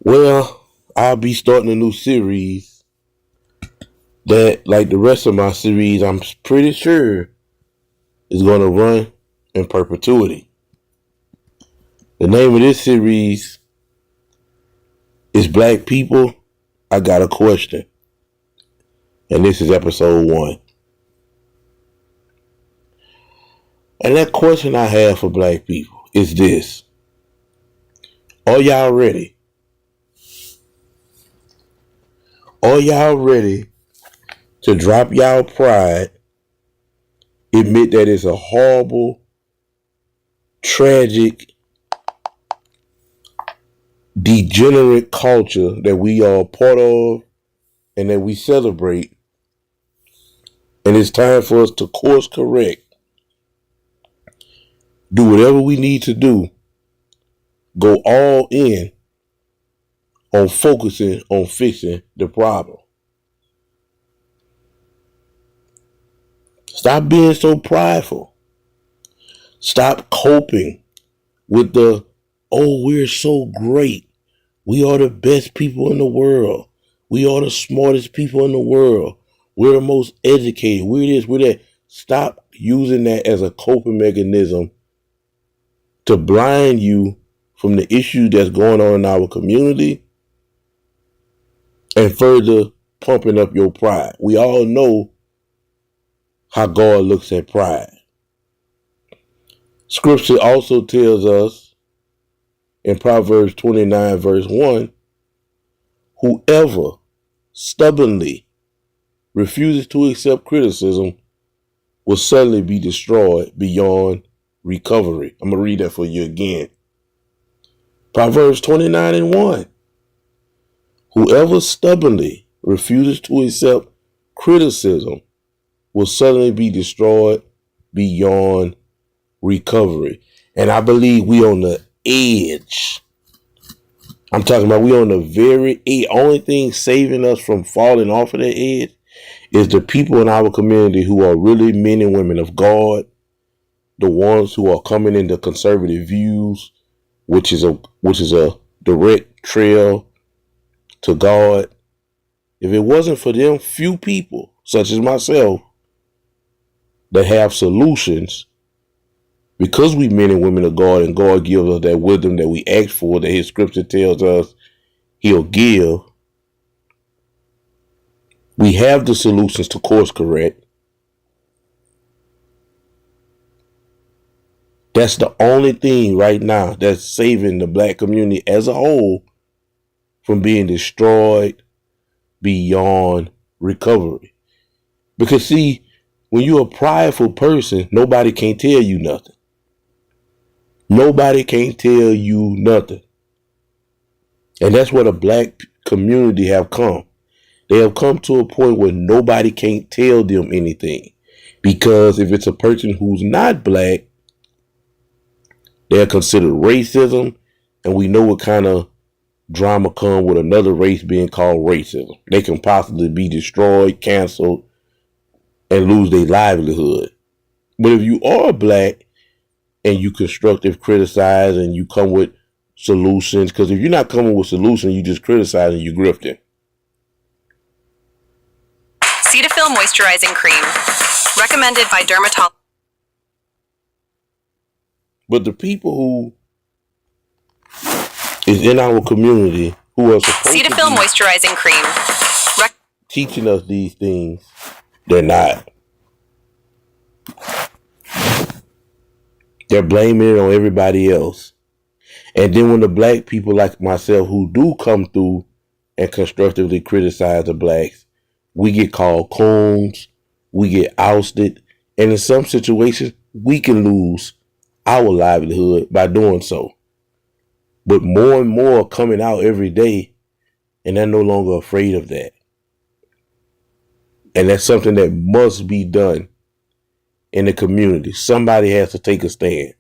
Well, I'll be starting a new series that, like the rest of my series, I'm pretty sure is going to run in perpetuity. The name of this series is Black People, I Got a Question. And this is episode 1. And that question I have for black people is this. Are y'all ready? Are y'all ready to drop y'all pride, admit that it's a horrible, tragic, degenerate culture that we are part of and that we celebrate, and it's time for us to course correct, do whatever we need to do, go all in on focusing on fixing the problem. Stop being so prideful. Stop coping with we're so great. We are the best people in the world. We are the smartest people in the world. We're the most educated. We're this, we're that. Stop using that as a coping mechanism to blind you from the issue that's going on in our community and further pumping up your pride. We all know how God looks at pride. Scripture also tells us in Proverbs 29 verse 1, whoever stubbornly refuses to accept criticism will suddenly be destroyed beyond recovery. I'm going to read that for you again. Proverbs 29 and 1. Whoever stubbornly refuses to accept criticism will suddenly be destroyed beyond recovery. And I believe we on the edge. I'm talking about we on the very edge. Only thing saving us from falling off of that edge is the people in our community who are really men and women of God, the ones who are coming into conservative views, which is a direct trail to God. If it wasn't for them few people, such as myself, that have solutions, because we men and women of God and God gives us that wisdom that we ask for, that his scripture tells us he'll give, we have the solutions to course correct. That's the only thing right now that's saving the black community as a whole from being destroyed beyond recovery. Because see, when you're a prideful person, nobody can tell you nothing. Nobody can tell you nothing. And that's where the black community have come. They have come to a point where nobody can't tell them anything. Because if it's a person who's not black, they're considered racism. And we know what kind of drama comes with another race being called racism. They can possibly be destroyed, canceled, and lose their livelihood. But if you are black and you constructive criticize and you come with solutions, because if you're not coming with solutions, you just criticize and you grifting. Cetaphil Moisturizing Cream. Recommended by dermatologists. But the people who is in our community who are supposed Cetaphil Moisturizing Cream. Teaching us these things, they're not. They're blaming it on everybody else. And then when the black people like myself who do come through and constructively criticize the blacks, we get called coons, we get ousted, and in some situations, we can lose our livelihood by doing so. But more and more are coming out every day, and they're no longer afraid of that. And that's something that must be done in the community. Somebody has to take a stand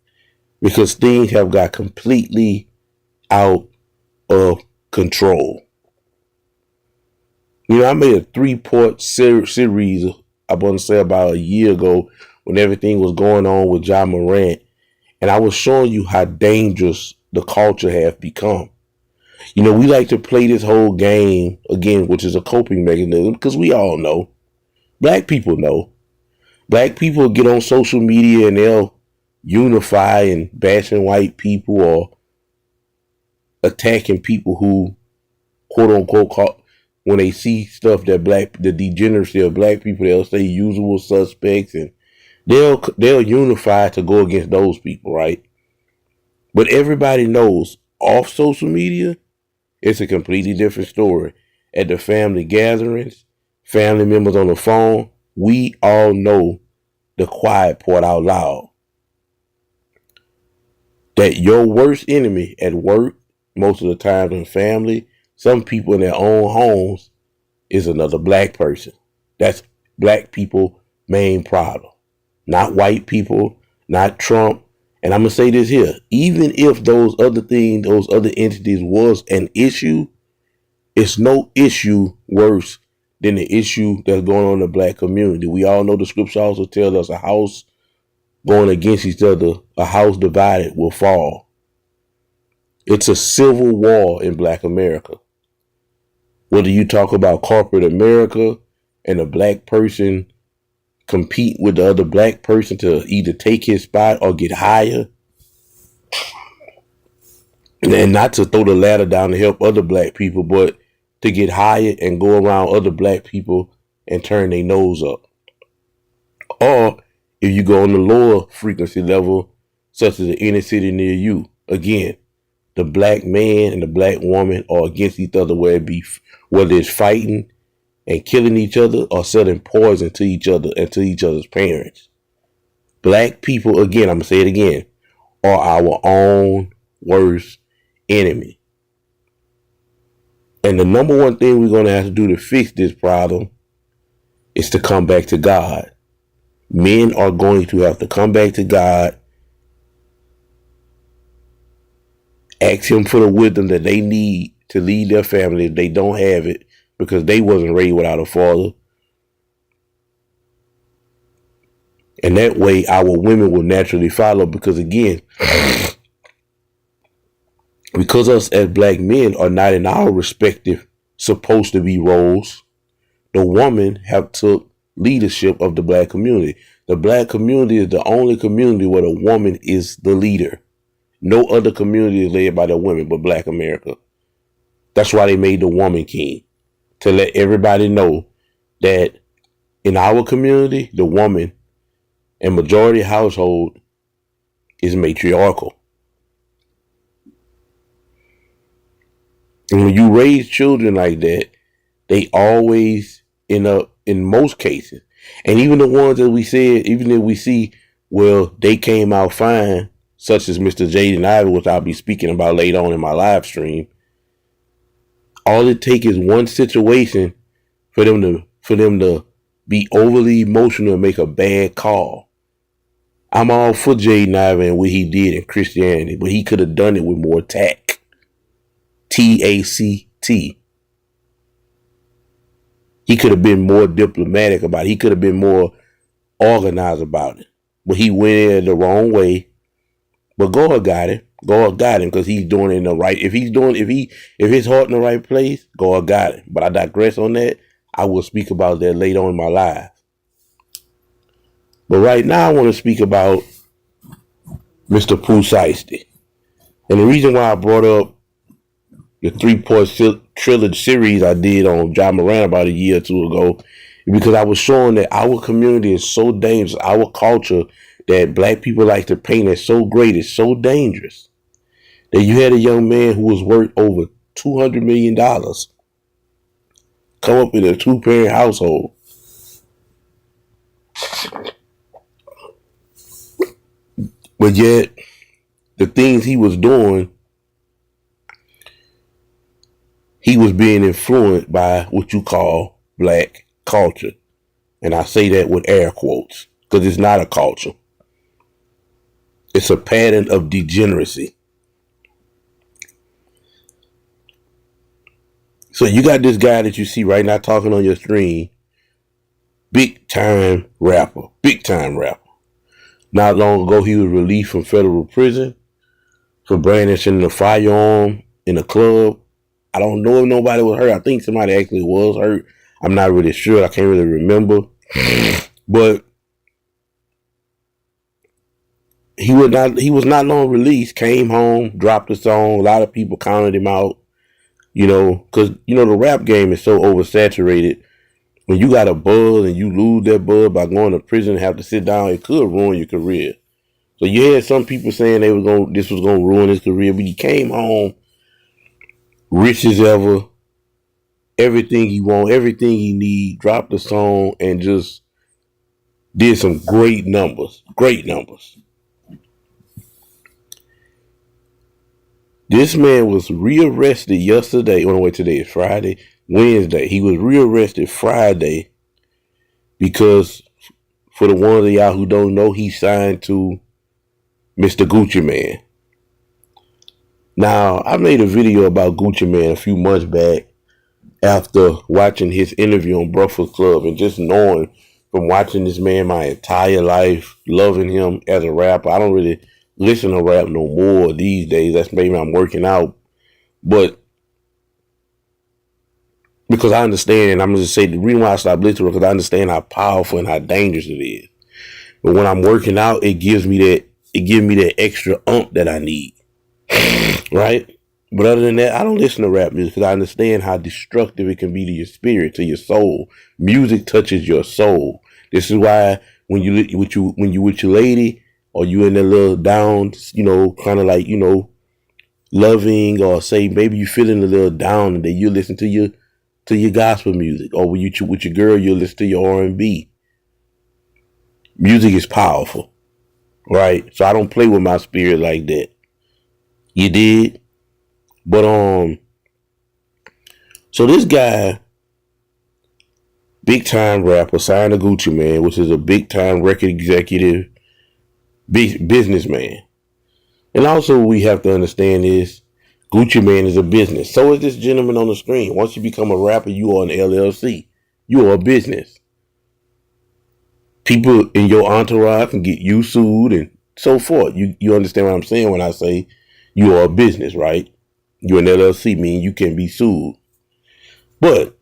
because things have got completely out of control. You know, I made a 3-part series, I want to say about a year ago when everything was going on with Ja Morant. And I was showing you how dangerous the culture has become. You know, we like to play this whole game again, which is a coping mechanism, because we all know, black people know. Black people get on social media and they'll unify and bashing white people or attacking people who, quote unquote, when they see stuff that the degeneracy of black people, they'll say usual suspects, and they'll unify to go against those people, right? But everybody knows off social media, it's a completely different story. At the family gatherings, family members on the phone, we all know the quiet part out loud. That your worst enemy at work, most of the time in family, some people in their own homes, is another black person. That's black people' main problem. Not white people, not Trump. And I'm going to say this here. Even if those other things, those other entities was an issue, it's no issue worse than the issue that's going on in the black community. We all know the scripture also tells us a house going against each other, a house divided will fall. It's a civil war in black America. Whether you talk about corporate America and a black person compete with the other black person to either take his spot or get higher, and not to throw the ladder down to help other black people, but to get higher and go around other black people and turn their nose up. Or if you go on the lower frequency level, such as the inner city near you, again, the black man and the black woman are against each other, whether it's fighting and killing each other or selling poison to each other and to each other's parents. Black people, again, I'm going to say it again, are our own worst enemy. And the number one thing we're going to have to do to fix this problem is to come back to God. Men are going to have to come back to God, ask him for the wisdom that they need to lead their family if they don't have it, because they wasn't raised without a father. And that way our women will naturally follow, because again, because us as black men are not in our respective supposed to be roles, the woman have took leadership of the black community. The black community is the only community where the woman is the leader. No other community is led by the women but black America. That's why they made the woman king, to let everybody know that in our community, the woman and majority household is matriarchal. And when you raise children like that, they always end up, in most cases, and even the ones that we said, even if we see, well, they came out fine, such as Mr. Jaden Ivey, which I'll be speaking about later on in my live stream. All it takes is one situation for them to be overly emotional and make a bad call. I'm all for Jaden Ivey and what he did in Christianity, but he could have done it with more tact. TACT. He could have been more diplomatic about it. He could have been more organized about it. But he went in the wrong way. But God got him. God got him because he's doing it in the right. If his heart in the right place, God got him. But I digress on that. I will speak about that later on in my life. But right now I want to speak about Mr. Pooh Sheisty. And the reason why I brought up the 3-part trilogy series I did on John Moran about a year or two ago, because I was showing that our community is so dangerous. Our culture that black people like to paint as so great is so dangerous that you had a young man who was worth over $200 million come up in a 2-parent household. But yet, the things he was doing, he was being influenced by what you call black culture. And I say that with air quotes, because it's not a culture. It's a pattern of degeneracy. So you got this guy that you see right now talking on your screen, big time rapper. Not long ago, he was released from federal prison for brandishing a firearm in a club I don't know if nobody was hurt. I think somebody actually was hurt. I'm not really sure. I can't really remember. But he was not long released. Came home, dropped the song. A lot of people counted him out. Because the rap game is so oversaturated. When you got a buzz and you lose that buzz by going to prison and have to sit down, it could ruin your career. So you had some people saying this was gonna ruin his career, but he came home rich as ever, everything he want, everything he need, dropped the song and just did some great numbers. Great numbers. This man was rearrested yesterday. Oh, no, wait, today is Friday. Wednesday. He was rearrested Friday because, for the ones of y'all who don't know, he signed to Mr. Gucci Mane. Now, I made a video about Gucci Mane a few months back after watching his interview on Breakfast Club and just knowing from watching this man my entire life, loving him as a rapper. I don't really listen to rap no more these days. That's maybe I'm working out. But because I understand, and I'm going to say the reason why I stopped listening because I understand how powerful and how dangerous it is. But when I'm working out, it gives me that extra that I need. Right? But other than that, I don't listen to rap music because I understand how destructive it can be to your spirit, to your soul. Music touches your soul. This is why when you with your lady or you in a little down, kind of like, loving, or say maybe you feeling a little down and then you listen to your gospel music, or when you with your girl, you listen to your R&B. Music is powerful, right? So I don't play with my spirit like that. You did? But so this guy, big time rapper, signed to Gucci Mane, which is a big time record executive, businessman. And also we have to understand is Gucci Mane is a business. So is this gentleman on the screen. Once you become a rapper, you are an LLC. You are a business. People in your entourage can get you sued and so forth. You understand what I'm saying when I say you are a business, right? You're an LLC, meaning you can be sued. But,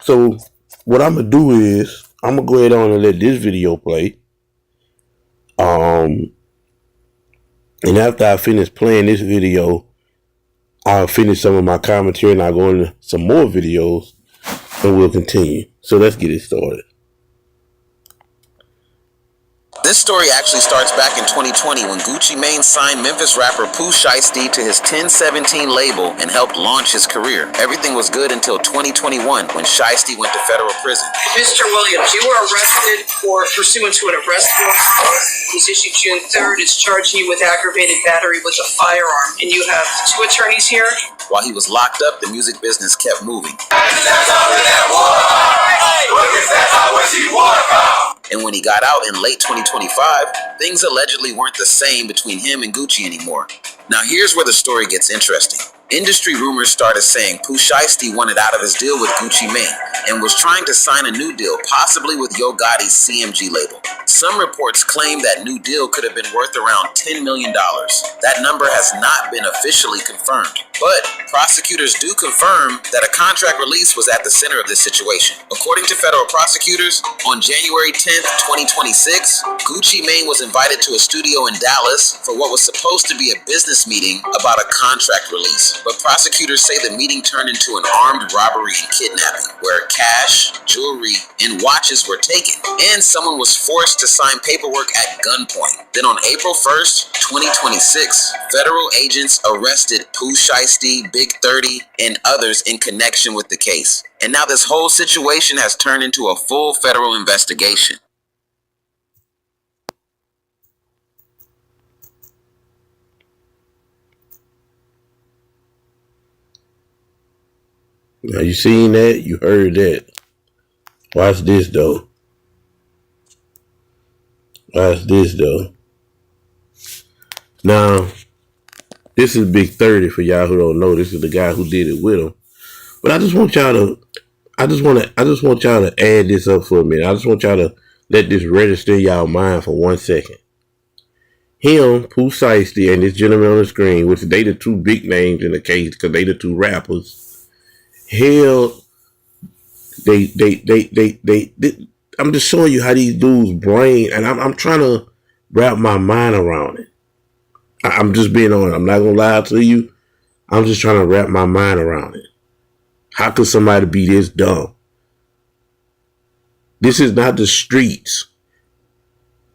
so what I'm going to do is, I'm going to go ahead on and let this video play. And after I finish playing this video, I'll finish some of my commentary and I'll go into some more videos and we'll continue. So let's get it started. This story actually starts back in 2020 when Gucci Mane signed Memphis rapper Pooh Sheisty to his 1017 label and helped launch his career. Everything was good until 2021 when Sheisty went to federal prison. Mr. Williams, you were arrested pursuant to an arrest warrant. It was issued June 3rd. It's charging you with aggravated battery with a firearm. And you have two attorneys here. While he was locked up, the music business kept moving. And when he got out in late 2025, things allegedly weren't the same between him and Gucci anymore. Now here's where the story gets interesting. Industry rumors started saying Pooh Sheisty wanted out of his deal with Gucci Mane and was trying to sign a new deal, possibly with Yo Gotti's CMG label. Some reports claim that new deal could have been worth around $10 million. That number has not been officially confirmed, but prosecutors do confirm that a contract release was at the center of this situation. According to federal prosecutors, on January 10th, 2026, Gucci Mane was invited to a studio in Dallas for what was supposed to be a business meeting about a contract release. But prosecutors say the meeting turned into an armed robbery and kidnapping, where cash, jewelry, and watches were taken, and someone was forced to sign paperwork at gunpoint. Then on April 1st, 2026, federal agents arrested Pooh Sheisty, Big 30, and others in connection with the case. And now this whole situation has turned into a full federal investigation. Now you seen that? You heard that. Watch this though. Watch this though. Now, this is Big 30 for y'all who don't know. This is the guy who did it with him. But I just want y'all to add this up for a minute. I just want y'all to let this register in y'all mind for 1 second. him, Pooh Sheisty, and this gentleman on the screen, which they the two big names in the case because they the two rappers. Hell, they I'm just showing you how these dudes' brain, and I'm trying to wrap my mind around it. I'm just being honest. I'm not gonna lie to you. I'm just trying to wrap my mind around it. How could somebody be this dumb? This is not the streets.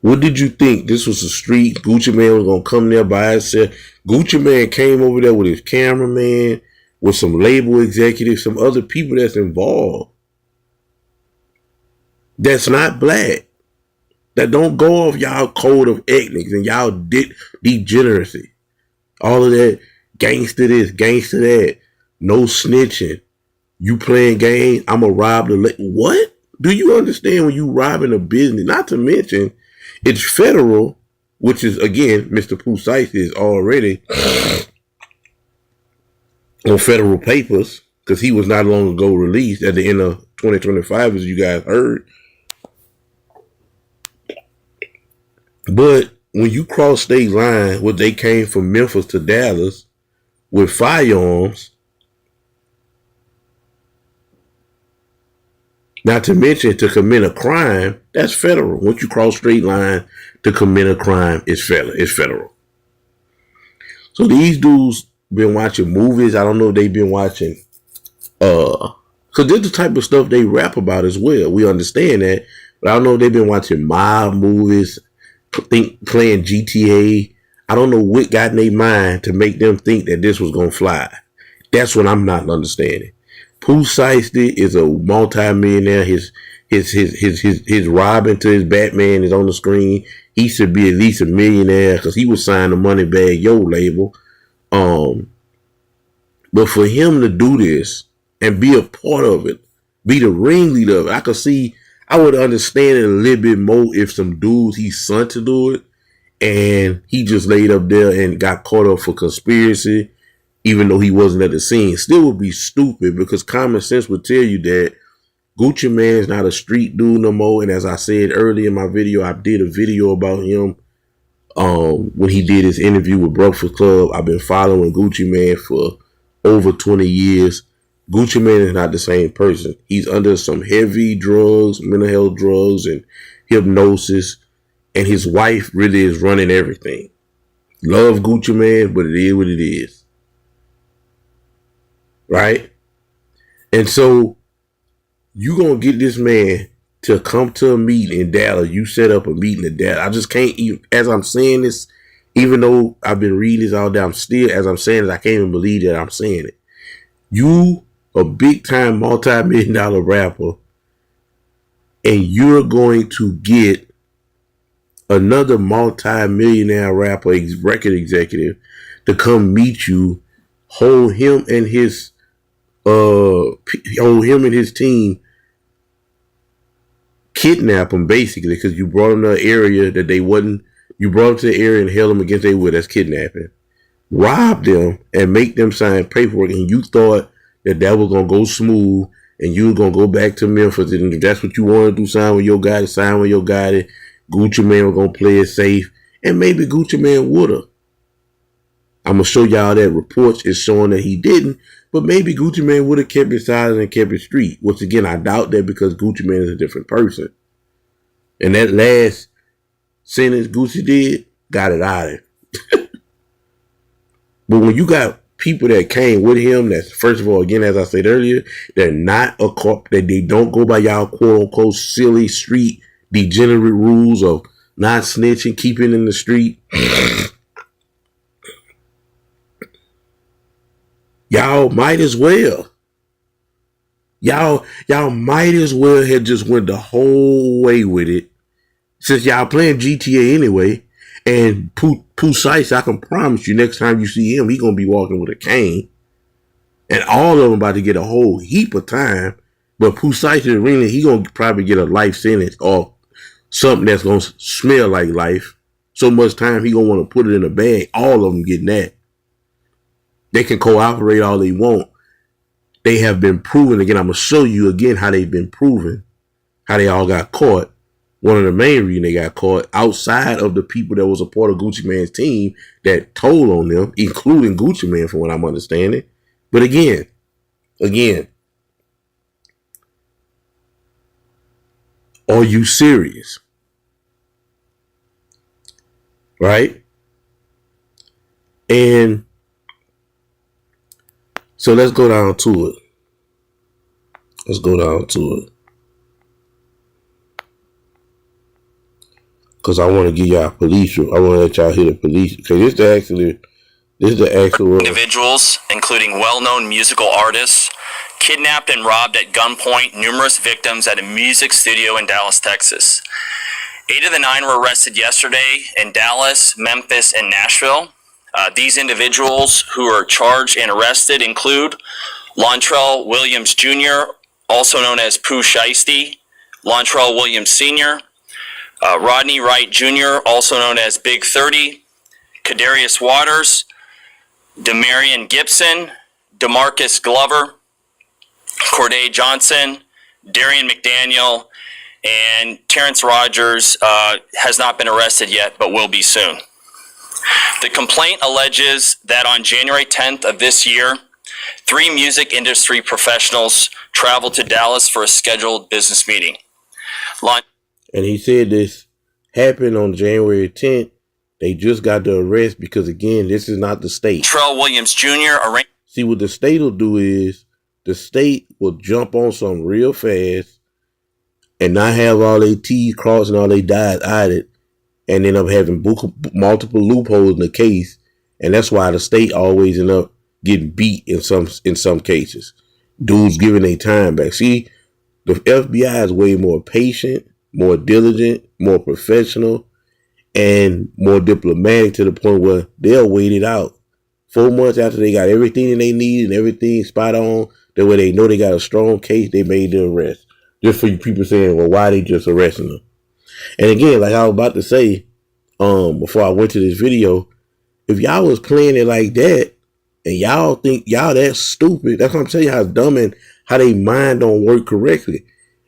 What did you think? This was the street? Gucci Mane was gonna come there by himself. Gucci Mane came over there with his cameraman, with some label executives, some other people that's involved. That's not black. That don't go off y'all code of ethics and y'all degeneracy. All of that gangster this, gangster that. No snitching. You playing games, I'ma rob the... What? Do you understand when you robbing a business? Not to mention, it's federal, which is, again, Mr. Pooh Sheisty is already on federal papers because he was not long ago released at the end of 2025, as you guys heard. But when you cross state line, where they came from Memphis to Dallas with firearms, not to mention to commit a crime, that's federal. Once you cross state line to commit a crime, it's federal. So these dudes been watching movies. I don't know if they've been watching, because this is the type of stuff they rap about as well. We understand that, but I don't know if they've been watching mob movies, playing GTA. I don't know what got in their mind to make them think that this was gonna fly. That's what I'm not understanding. Pooh Sheisty is a multi-millionaire. His Robin to his Batman is on the screen. He should be at least a millionaire because he was signed to Moneybagg Yo label. But for him to do this and be a part of it, be the ringleader of it, I would understand it a little bit more if some dudes he sent to do it and he just laid up there and got caught up for conspiracy, even though he wasn't at the scene. Still would be stupid because common sense would tell you that Gucci Mane is not a street dude no more. And as I said earlier in my video, I did a video about him when he did his interview with Breakfast Club. I've been following Gucci Mane for over 20 years. Gucci Mane is not the same person. He's under some heavy drugs, mental health drugs, and hypnosis. And his wife really is running everything. Love Gucci Mane, but it is what it is. Right? And so you gonna get this man to come to a meeting in Dallas. You set up a meeting in Dallas. I just can't even, as I'm saying this, even though I've been reading this all day, I'm still, as I'm saying it, I can't even believe that I'm saying it. You, a big time multi-million-dollar rapper, and you're going to get another multi-millionaire rapper, record executive, to come meet you, hold him and his team, kidnap them basically, because you brought them to an area that they wasn't. You brought them to the area and held them against their will. That's kidnapping. Rob them and make them sign paperwork, and you thought that was gonna go smooth, and you were gonna go back to Memphis, and if that's what you want to do, sign with your guy. Gucci Mane was gonna play it safe, and maybe Gucci Mane woulda. I'm gonna show y'all that reports is showing that he didn't, but maybe Gucci Mane would have kept it silent and kept it street. Which again, I doubt that because Gucci Mane is a different person. And that last sentence Gucci did got it out of it. But when you got people that came with him, that's first of all, again, as I said earlier, they're not a corp, that they don't go by y'all quote unquote silly street degenerate rules of not snitching, keeping in the street. Y'all might as well. Y'all might as well have just went the whole way with it. Since y'all playing GTA anyway, and Pooh Sheisty, I can promise you next time you see him, he gonna be walking with a cane. And all of them about to get a whole heap of time. But Pooh Sheisty, really, he gonna probably get a life sentence or something that's gonna smell like life. So much time he gonna want to put it in a bag. All of them getting that. They can cooperate all they want. They have been proven. Again, I'm going to show you again how they've been proven, how they all got caught. one of the main reasons they got caught, outside of the people that was a part of Gucci Mane's team that told on them, including Gucci Mane, from what I'm understanding. But again, are you serious? Right? And so let's go down to it. Because I want to give y'all police. I want to let y'all hear the police. Okay, this is the actual individuals, including well-known musical artists, kidnapped and robbed at gunpoint numerous victims at a music studio in Dallas, Texas. 8 of the 9 were arrested yesterday in Dallas, Memphis, and Nashville. These individuals who are charged and arrested include Lontrell Williams Jr., also known as Pooh Sheisty, Lontrell Williams Sr., Rodney Wright Jr., also known as Big 30, Kadarius Waters, Demarion Gibson, DeMarcus Glover, Corday Johnson, Darian McDaniel, and Terrence Rogers has not been arrested yet, but will be soon. The complaint alleges that on January 10th of this year, 3 music industry professionals traveled to Dallas for a scheduled business meeting. And he said this happened on January 10th. They just got the arrest because, again, this is not the state. Lontrell Williams Jr. See, what the state will do is the state will jump on something real fast and not have all their T's crossed and all their I's eyed, and end up having multiple loopholes in the case. And that's why the state always end up getting beat in some cases. Dudes giving their time back. See, the FBI is way more patient, more diligent, more professional, and more diplomatic, to the point where they'll wait it out 4 months after they got everything that they need and everything spot on. That way they know they got a strong case, they made the arrest. Just for you people saying, well, why they just arresting them? And again, like I was about to say, before I went to this video, if y'all was playing it like that and y'all think y'all that stupid, that's what I'm telling you, how dumb and how they mind don't work correctly.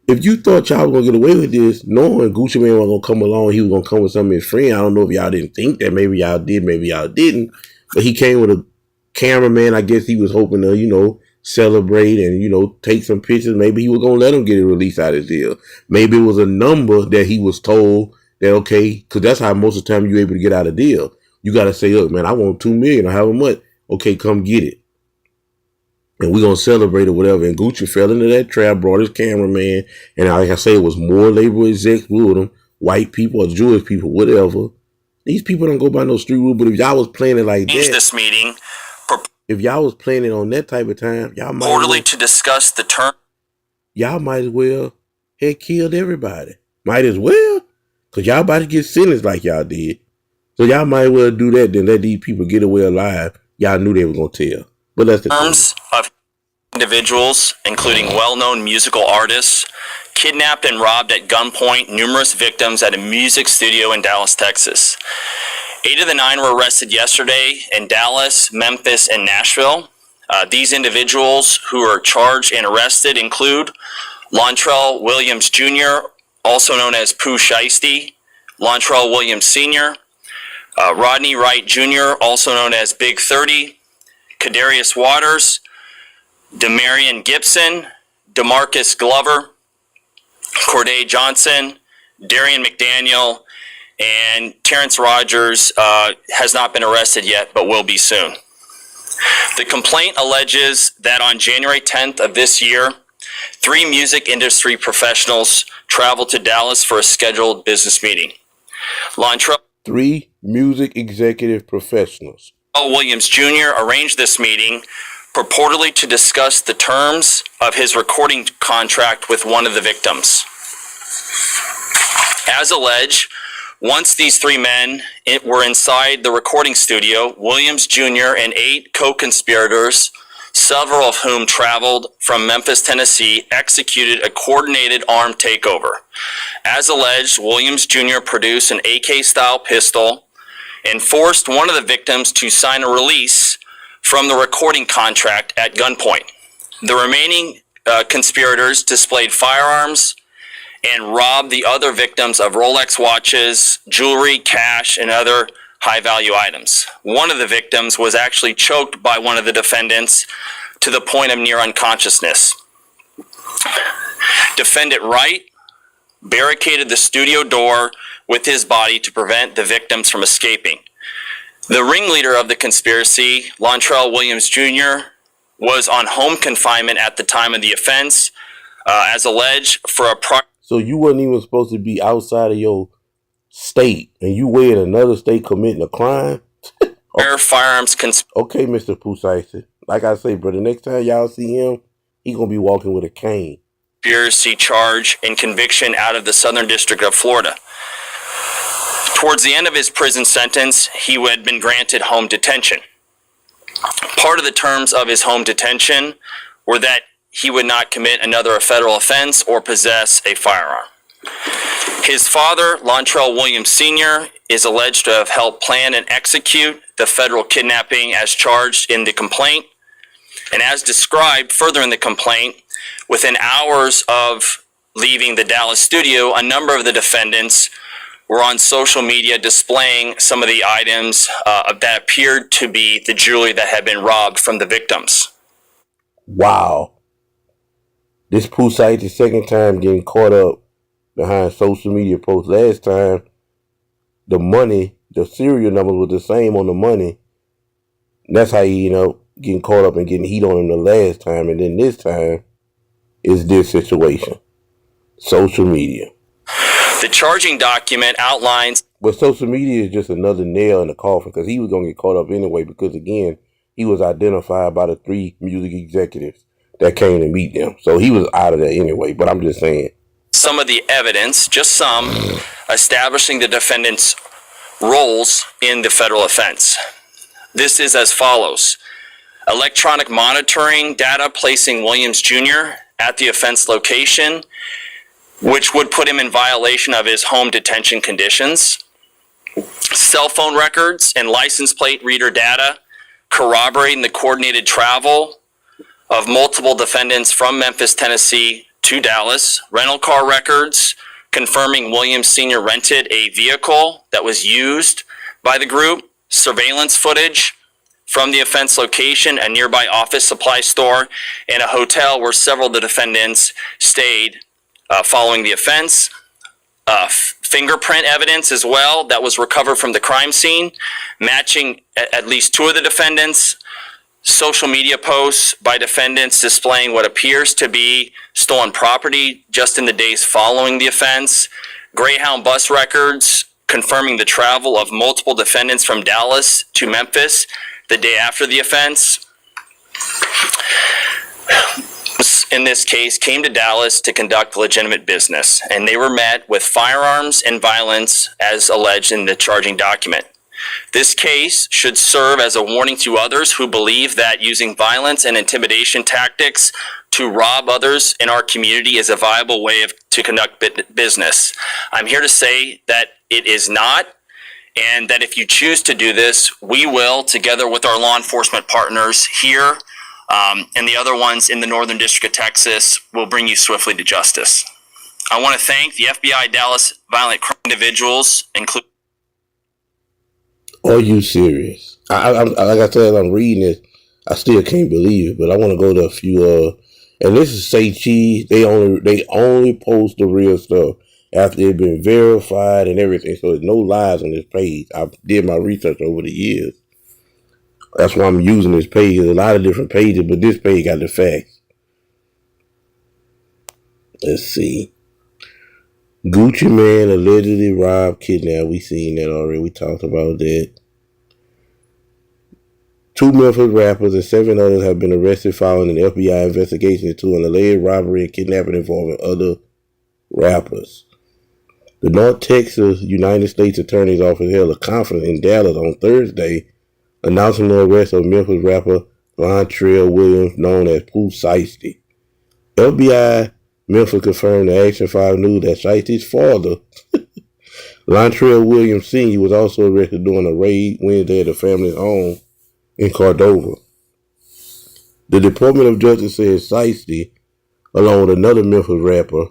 If you thought y'all was gonna get away with this, knowing Gucci Mane was gonna come along, he was gonna come with some of his friends. I don't know if y'all didn't think that. Maybe y'all did, maybe y'all didn't. But he came with a cameraman. I guess he was hoping to, celebrate and, take some pictures. Maybe he was gonna let him get it released out of his deal. Maybe it was a number that he was told that, okay, because that's how most of the time you're able to get out a deal. You gotta say, look, man, I want $2 million or however much. Okay, come get it. And we're going to celebrate or whatever. And Gucci fell into that trap, brought his cameraman. And like I say, it was more labor execs with them, white people or Jewish people, whatever. These people don't go by no street rule. But if y'all was playing it like that, this meeting, if y'all was playing it on that type of time, y'all might reportedly to discuss the term. Y'all might as well have killed everybody. Might as well. Because y'all about to get sentenced like y'all did. So y'all might as well do that than let these people get away alive. Y'all knew they were going to tell. But that's the terms of individuals, including well-known musical artists, kidnapped and robbed at gunpoint numerous victims at a music studio in Dallas, Texas. 8 of the 9 were arrested yesterday in Dallas, Memphis, and Nashville. These individuals who are charged and arrested include Lontrell Williams Jr., also known as Pooh Sheisty, Lontrell Williams Sr., Rodney Wright Jr., also known as Big 30, Kadarius Waters, Demarion Gibson, DeMarcus Glover, Corday Johnson, Darian McDaniel, and Terrence Rogers has not been arrested yet, but will be soon. The complaint alleges that on January 10th of this year, 3 music industry professionals traveled to Dallas for a scheduled business meeting. Lontrell 3 music executive professionals. Williams Jr. arranged this meeting purportedly to discuss the terms of his recording contract with one of the victims. As alleged, once these 3 men were inside the recording studio, Williams Jr. and 8 co-conspirators, several of whom traveled from Memphis, Tennessee, executed a coordinated armed takeover. As alleged, Williams Jr. produced an AK-style pistol and forced one of the victims to sign a release from the recording contract at gunpoint. The remaining conspirators displayed firearms and robbed the other victims of Rolex watches, jewelry, cash, and other high-value items. One of the victims was actually choked by one of the defendants to the point of near unconsciousness. Defendant Wright barricaded the studio door with his body to prevent the victims from escaping. The ringleader of the conspiracy, Lontrell Williams Jr., was on home confinement at the time of the offense, as alleged for a So you wasn't even supposed to be outside of your state, and you were in another state committing a crime? firearms Okay, Mr. Pooh Sheisty. Like I say, brother, next time y'all see him, he gonna be walking with a cane. conspiracy charge and conviction out of the Southern District of Florida. Towards the end of his prison sentence, he had been granted home detention. Part of the terms of his home detention were that he would not commit another federal offense or possess a firearm. His father, Lontrell Williams Sr., is alleged to have helped plan and execute the federal kidnapping as charged in the complaint. And as described further in the complaint, within hours of leaving the Dallas studio, a number of the defendants were on social media displaying some of the items that appeared to be the jewelry that had been robbed from the victims. Wow. This Pooh Sheisty's second time getting caught up behind social media posts. Last time, the money, the serial number was the same on the money. And that's how he, getting caught up and getting heat on him the last time. And then this time is this situation. Social media. The charging document outlines... But social media is just another nail in the coffin, because he was going to get caught up anyway, because again, he was identified by the 3 music executives that came to meet them. So he was out of there anyway, but I'm just saying. Some of the evidence, just some, establishing the defendant's roles in the federal offense. This is as follows. Electronic monitoring data placing Williams Jr. at the offense location, which would put him in violation of his home detention conditions. Cell phone records and license plate reader data corroborating the coordinated travel of multiple defendants from Memphis, Tennessee to Dallas. Rental car records confirming Williams Sr. rented a vehicle that was used by the group. Surveillance footage from the offense location, a nearby office supply store, and a hotel where several of the defendants stayed following the offense. Fingerprint evidence as well that was recovered from the crime scene, matching at least 2 of the defendants. Social media posts by defendants displaying what appears to be stolen property just in the days following the offense. Greyhound bus records confirming the travel of multiple defendants from Dallas to Memphis the day after the offense. In this case, came to Dallas to conduct legitimate business, and they were met with firearms and violence as alleged in the charging document. This case should serve as a warning to others who believe that using violence and intimidation tactics to rob others in our community is a viable way to conduct business. I'm here to say that it is not, and that if you choose to do this, we will, together with our law enforcement partners here and the other ones in the Northern District of Texas, will bring you swiftly to justice. I want to thank the FBI Dallas violent crime individuals, including... Are you serious? Like I said, I'm reading it. I still can't believe it, but I want to go to a few. And this is Say Cheese. They only post the real stuff after they've been verified and everything. So there's no lies on this page. I did my research over the years. That's why I'm using this page. There's a lot of different pages, but this page got the facts. Let's see. Gucci Man allegedly robbed, kidnapped. We seen that already. We talked about that. 2 Memphis rappers and 7 others have been arrested following an FBI investigation into an alleged robbery and kidnapping involving other rappers. The North Texas United States Attorney's Office held a conference in Dallas on Thursday announcing the arrest of Memphis rapper Lontrell Williams, known as Pooh Sheisty. FBI Memphis confirmed to Action 5 News that Sheisty's father, Lontrell Williams Sr., was also arrested during a raid Wednesday at the family's home in Cordova. The Department of Justice says Sheisty, along with another Memphis rapper,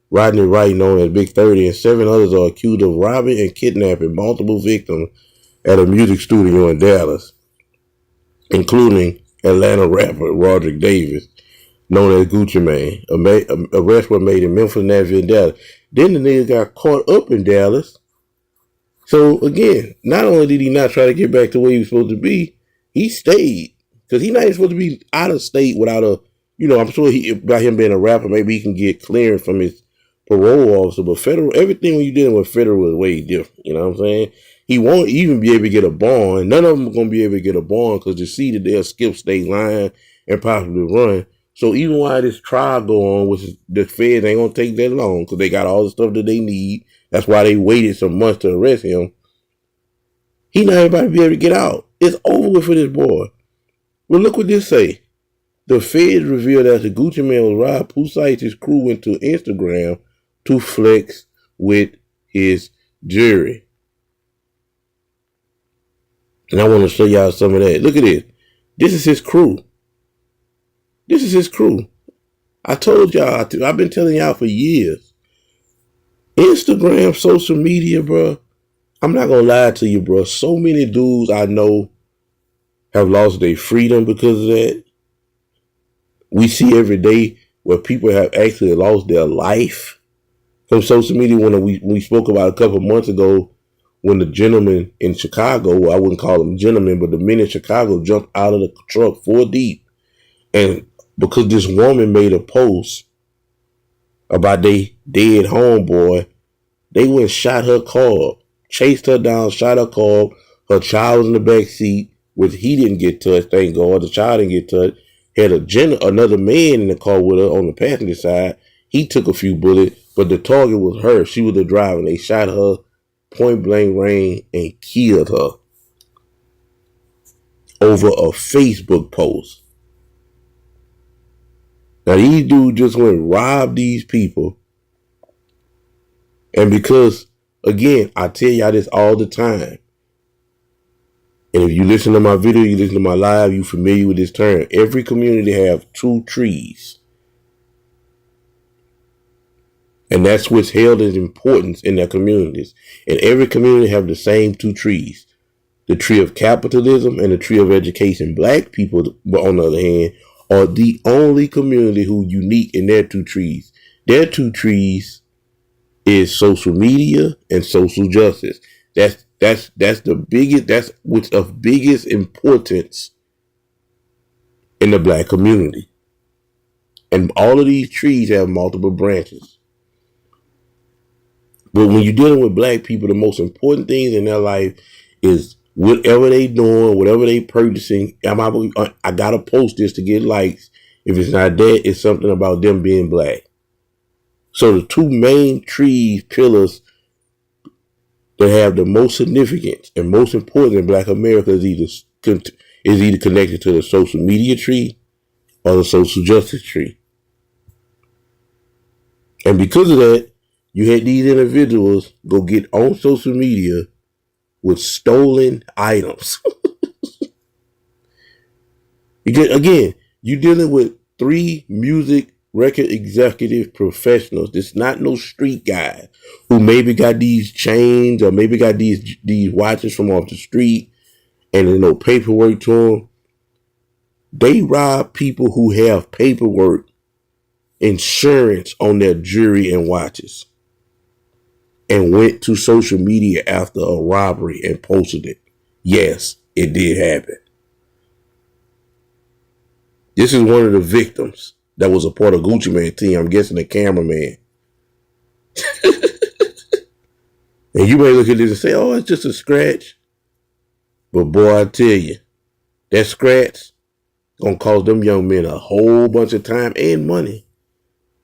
Rodney Wright, known as Big 30, and 7 others are accused of robbing and kidnapping multiple victims at a music studio in Dallas, including Atlanta rapper Roderick Davis, known as Gucci Mane. Arrests were made in Memphis, Nashville, and Dallas. Then the nigga got caught up in Dallas. So again, not only did he not try to get back to where he was supposed to be, he stayed. Because he's not even supposed to be out of state without a, I'm sure by him being a rapper, maybe he can get clearance from his parole officer. But federal, everything when you're dealing with federal is way different. You know what I'm saying? He won't even be able to get a bond. None of them are going to be able to get a bond because you see that they'll skip state line and possibly run. So even while this trial go on, which is, the feds ain't going to take that long because they got all the stuff that they need. That's why they waited some months to arrest him. He not about to be able to get out. It's over with for this boy. Well, look what this say. The feds revealed that the Gucci Mane was robbed. Pooh Sheisty's crew went to Instagram to flex with his jury. And I want to show y'all some of that. Look at this. This is his crew. This is his crew. I told y'all, I've been telling y'all for years. Instagram, social media, bro. I'm not going to lie to you, bro. So many dudes I know have lost their freedom because of that. We see every day where people have actually lost their life from social media. When we spoke about a couple months ago, when the gentleman in Chicago, I wouldn't call them gentlemen, but the men in Chicago jumped out of the truck 4 deep. And because this woman made a post about they dead homeboy, they went and shot her car, chased her down, shot her car. Her child was in the back seat, which he didn't get touched, thank God. The child didn't get touched. Had another man in the car with her on the passenger side. He took a few bullets, but the target was her. She was the driver. They shot her point blank range and killed her over a Facebook post. Now these dudes just went and robbed these people. And because, again, I tell y'all this all the time. And if you listen to my video, you listen to my live, you familiar with this term. Every community have 2 trees. And that's what's held as importance in their communities. And every community have the same 2 trees. The tree of capitalism and the tree of education. Black people, on the other hand, are the only community who unique in their 2 trees. Their 2 trees is social media and social justice. That's the biggest, that's what's of biggest importance in the black community. And all of these trees have multiple branches. But when you're dealing with black people, the most important things in their life is whatever they doing, whatever they purchasing. I gotta post this to get likes. If it's not that, it's something about them being black. So the 2 main trees, pillars that have the most significance and most important in Black America is either connected to the social media tree or the social justice tree. And because of that, you had these individuals go get on social media with stolen items. Again, you're dealing with 3 music record executive professionals. This not no street guy who maybe got these chains or maybe got these watches from off the street and there's no paperwork to them. They rob people who have paperwork, insurance on their jewelry and watches, and went to social media after a robbery and posted it. Yes, it did happen. This is one of the victims that was a part of Gucci Mane team. I'm guessing the cameraman. And you may look at this and say, oh, it's just a scratch. But boy, I tell you, that scratch gonna cost them young men a whole bunch of time and money.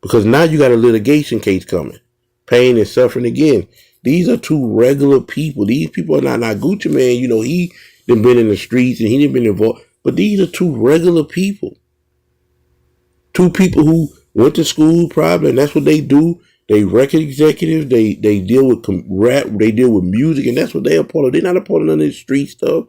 Because now you got a litigation case coming. Pain and suffering again. These are 2 regular people. These people are not Gucci Mane. He done been in the streets and he done been involved. But these are 2 regular people. 2 people who went to school probably, and that's what they do. They record executives. They deal with rap. They deal with music, and that's what they're a part of. They're not a part of none of this street stuff.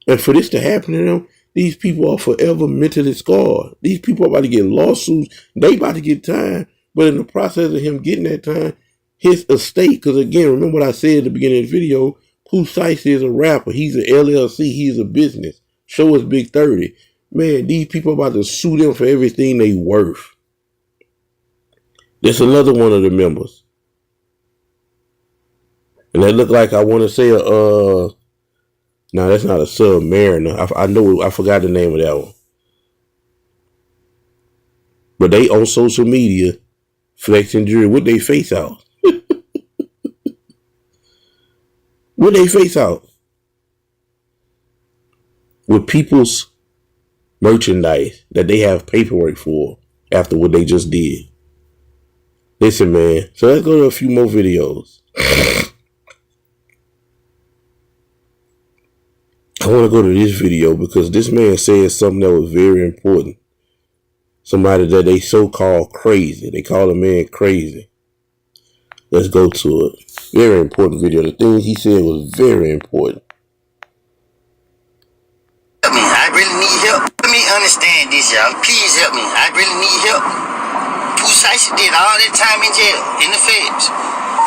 And for this to happen to them, these people are forever mentally scarred. These people are about to get lawsuits. They about to get time But in the process of him getting that time, his estate, because again, remember what I said at the beginning of the video, Pooh Sheisty is a rapper. He's an LLC. He's a business. Show us Big 30. Man, these people about to sue them for everything they worth. That's another one of the members. And they look like, I want to say, no, that's not a Submariner. I know, I forgot the name of that one. But they on social media flexing jewelry with their face out. With their face out. With people's merchandise that they have paperwork for after what they just did. Listen, man. So let's go to a few more videos. I want to go to this video because this man said something that was very important. Somebody that they so-called crazy. They call a man crazy. Let's go to it. Very important video. The things he said was very important. Help me. I really need help. Let me understand this, y'all. Please help me. I really need help. Pooh Sheisty did all that time in jail, in the feds.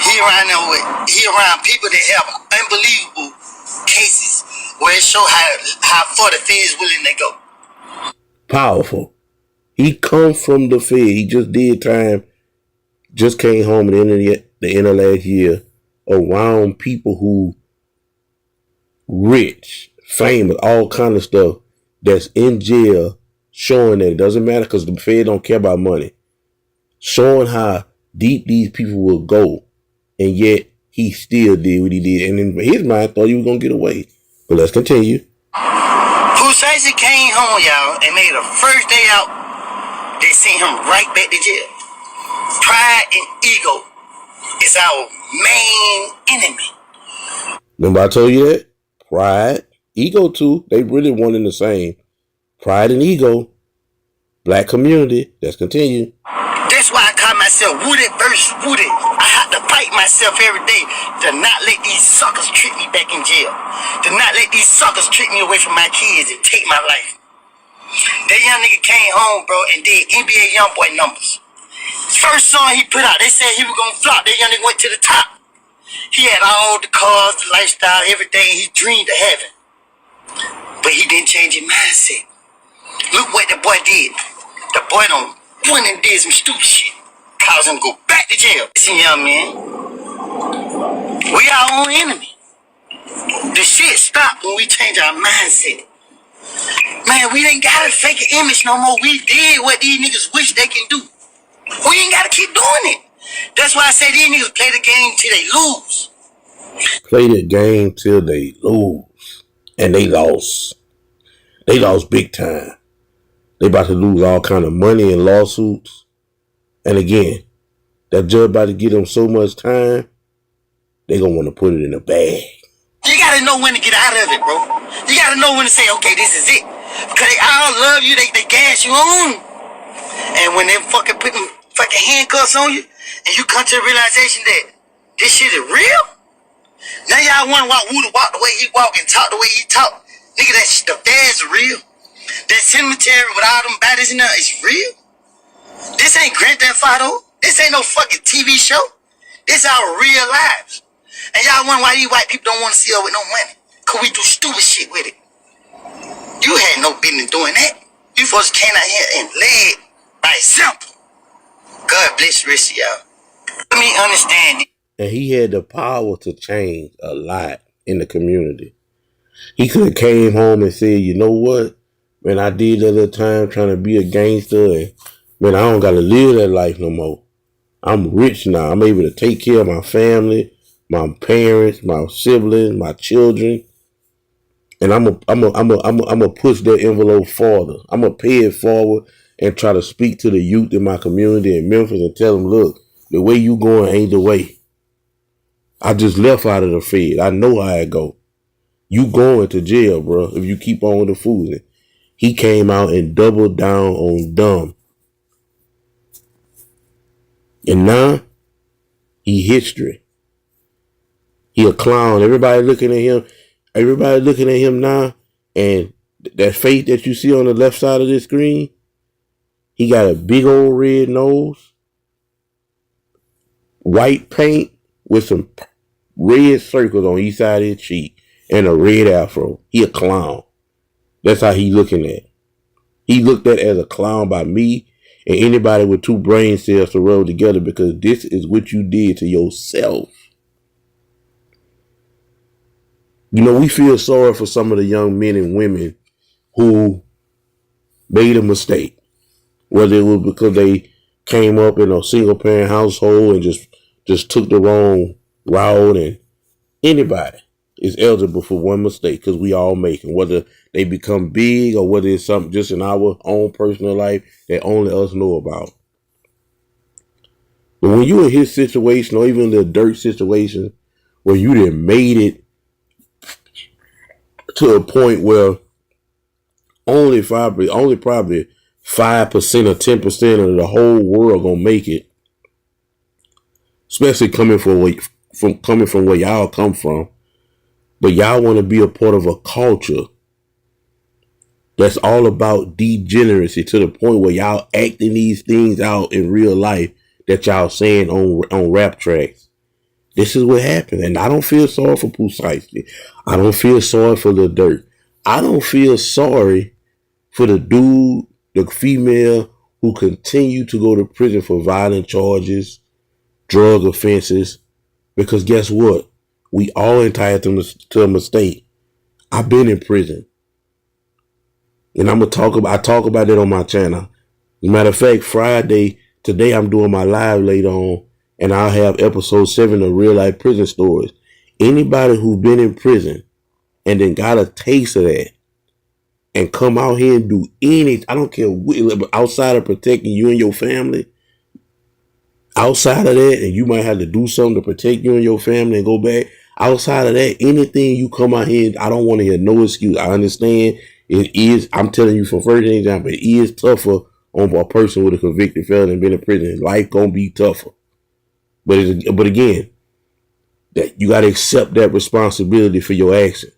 He around people that have unbelievable cases where it show how far the feds willing to go. Powerful. He come from the Fed. He just did time. Just came home at the end of last year around people who rich, famous, all kind of stuff that's in jail, showing that it doesn't matter because the Fed don't care about money. Showing how deep these people will go, and yet he still did what he did. And in his mind, thought he was gonna get away. But let's continue. Pooh Sheisty came home, y'all, and made the first day out. They sent him right back to jail. Pride and ego is our main enemy. Remember I told you that? Pride, ego too. They really one and the same. Pride and ego. Black community. Let's continue. That's why I call myself Wooded versus Wooded. I have to fight myself every day to not let these suckers trick me back in jail. To not let these suckers trick me away from my kids and take my life. That young nigga came home, bro, and did NBA Youngboy numbers. First song he put out, they said he was gonna flop. That young nigga went to the top. He had all the cars, the lifestyle, everything he dreamed of having. But he didn't change his mindset. Look what the boy did. The boy done went and did some stupid shit. Caused him to go back to jail. Listen, young man, we our own enemy. The shit stopped when we change our mindset. Man, we ain't gotta fake an image no more. We did what these niggas wish they can do. We ain't gotta keep doing it. That's why I say these niggas play the game till they lose. Play the game till they lose. And they lost. They lost big time. They about to lose all kind of money in lawsuits. And again, that judge about to give them so much time, they gonna want to put it in a bag. You gotta know when to get out of it, bro. You gotta know when to say, okay, this is it. Because they all love you, they gas you on. And when they fucking put them fucking handcuffs on you, and you come to the realization that this shit is real, now y'all wonder why Woody walk the way he walk and talk the way he talk. Nigga, the feds are real. That cemetery with all them bodies in there is real. This ain't Grand Theft Auto. This ain't no fucking TV show. This our real lives. And y'all wonder why these white people don't want to see us with no money. Because we do stupid shit with it. You had no business doing that. You folks came out here and led by example. God bless the rest of y'all. Let me understand it. And he had the power to change a lot in the community. He could have came home and said, you know what? Man, I did that little time trying to be a gangster. And man, I don't got to live that life no more. I'm rich now. I'm able to take care of my family, my parents, my siblings, my children. And I'm a push that envelope farther. I'm going to pay it forward and try to speak to the youth in my community in Memphis and tell them, look, the way you going ain't the way. I just left out of the Fed. I know how it go. You going to jail, bro, if you keep on with the fooling. He came out and doubled down on dumb. And now, he history. He a clown. Everybody looking at him. Everybody looking at him now. And that face that you see on the left side of this screen, he got a big old red nose. white paint with some red circles on each side of his cheek and a red afro. He a clown. That's how he looking at. He looked at as a clown by me and anybody with two brain cells to rub together, because this is what you did to yourself. You know, we feel sorry for some of the young men and women who made a mistake, whether it was because they came up in a single parent household and just took the wrong route. And anybody is eligible for one mistake, because we all make them, whether they become big or whether it's something just in our own personal life that only us know about. But when you in his situation, or even the dirt situation where you done made it to a point where only probably 5% or 10% of the whole world gonna make it, especially coming from where y'all come from, but y'all want to be a part of a culture that's all about degeneracy, to the point where y'all acting these things out in real life that y'all saying on rap tracks. This is what happened. And I don't feel sorry for Pooh Sheisty. I don't feel sorry for Lil Durk. I don't feel sorry for the dude, the female who continue to go to prison for violent charges, drug offenses, because guess what? We all entitled to a mistake. I've been in prison. And I talk about it on my channel. As a matter of fact, today I'm doing my live later on, and I'll have episode 7 of Real Life Prison Stories. Anybody who's been in prison and then got a taste of that and come out here and do anything, I don't care what, outside of protecting you and your family, outside of that, and you might have to do something to protect you and your family and go back. Outside of that, anything you come out here, I don't want to hear no excuse. I understand it is, I'm telling you from first example, it is tougher on a person with a convicted felon and been in prison. Life gonna be tougher. But again, that you gotta accept that responsibility for your actions.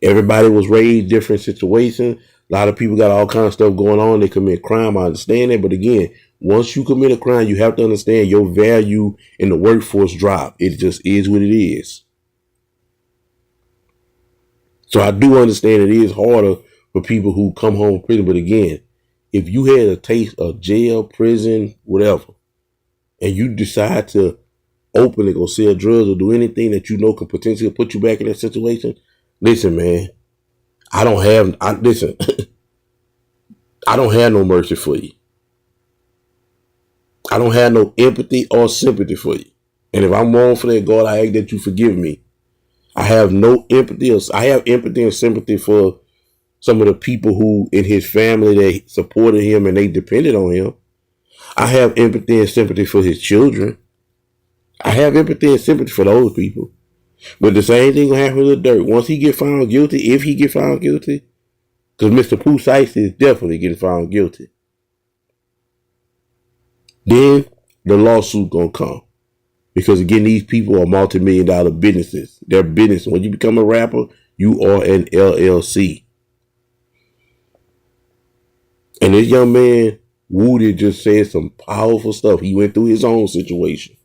Everybody was raised different situations. A lot of people got all kinds of stuff going on. They commit crime. I understand that. But again, once you commit a crime, you have to understand your value in the workforce drop. It just is what it is. So I do understand it is harder for people who come home from prison. But again, if you had a taste of jail, prison, whatever, and you decide to openly go sell drugs or do anything that you know could potentially put you back in that situation, listen, man, I don't have no mercy for you. I don't have no empathy or sympathy for you. And if I'm wrong for that, God, I ask that you forgive me. I have no empathy. I have empathy and sympathy for some of the people who in his family that supported him and they depended on him. I have empathy and sympathy for his children. I have empathy and sympathy for those people. But the same thing will happen with Dirk. Once he get found guilty, if he get found guilty, because Mr. Pooh Sheisty is definitely getting found guilty, then the lawsuit gonna come. Because again, these people are multi-million-dollar businesses. They're business. When you become a rapper, you are an LLC. And this young man, Woody, just said some powerful stuff. He went through his own situation.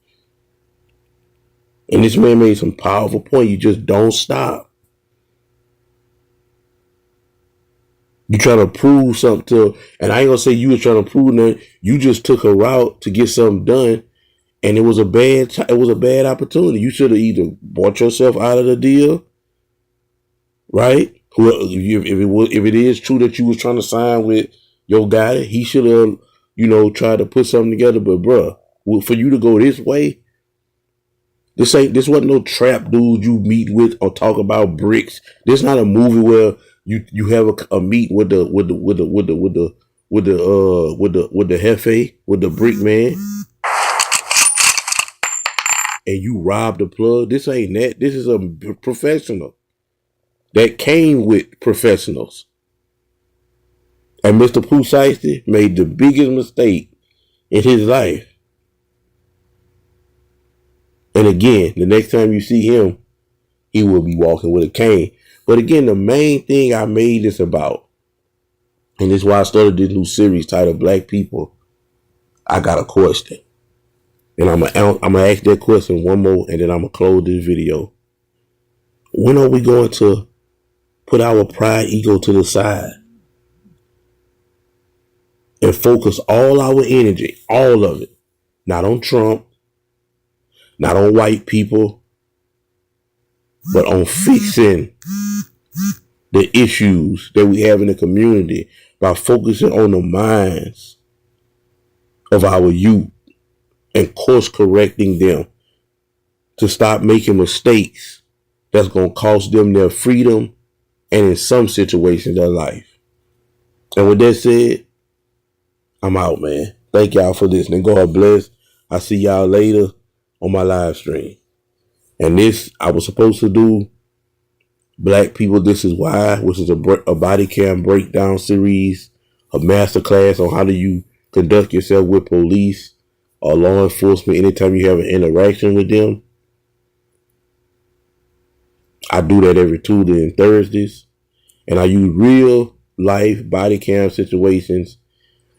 And this man made some powerful point. You just don't stop. You trying to prove something to, and I ain't gonna say you was trying to prove nothing. You just took a route to get something done, and it was a bad opportunity. You should have either bought yourself out of the deal, right? If it is true that you was trying to sign with your guy, he should have, tried to put something together. But bruh, for you to go this way, this wasn't no trap dude you meet with or talk about bricks. This not a movie where you have a meet with the Hefe, with the brick man, and you rob the plug. This ain't that. This is a professional that came with professionals. And Mr. Pooh Sheisty made the biggest mistake in his life. And again, the next time you see him, he will be walking with a cane. But again, the main thing I made this about, and this is why I started this new series titled Black People, I Got a Question. And I'm gonna ask that question one more, and then I'm gonna close this video. When are we going to put our pride ego to the side and focus all our energy, all of it, not on Trump, not on white people, but on fixing the issues that we have in the community by focusing on the minds of our youth and course correcting them to stop making mistakes that's going to cost them their freedom and in some situations their life. And with that said, I'm out, man. Thank y'all for listening. God bless. I'll see y'all later on my live stream. And this, I was supposed to do Black People This Is Why, which is a BodyCam breakdown series, a masterclass on how do you conduct yourself with police or law enforcement anytime you have an interaction with them. I do that every Tuesday and Thursdays. And I use real life body cam situations.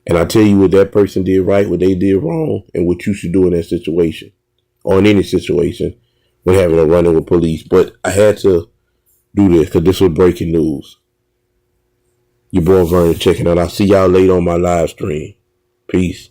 And I tell you what that person did right, what they did wrong, and what you should do in that situation. Or in any situation when having a run-in with police. But I had to do this because this was breaking news. Your boy Vernon checking out. I'll see y'all later on my live stream. Peace.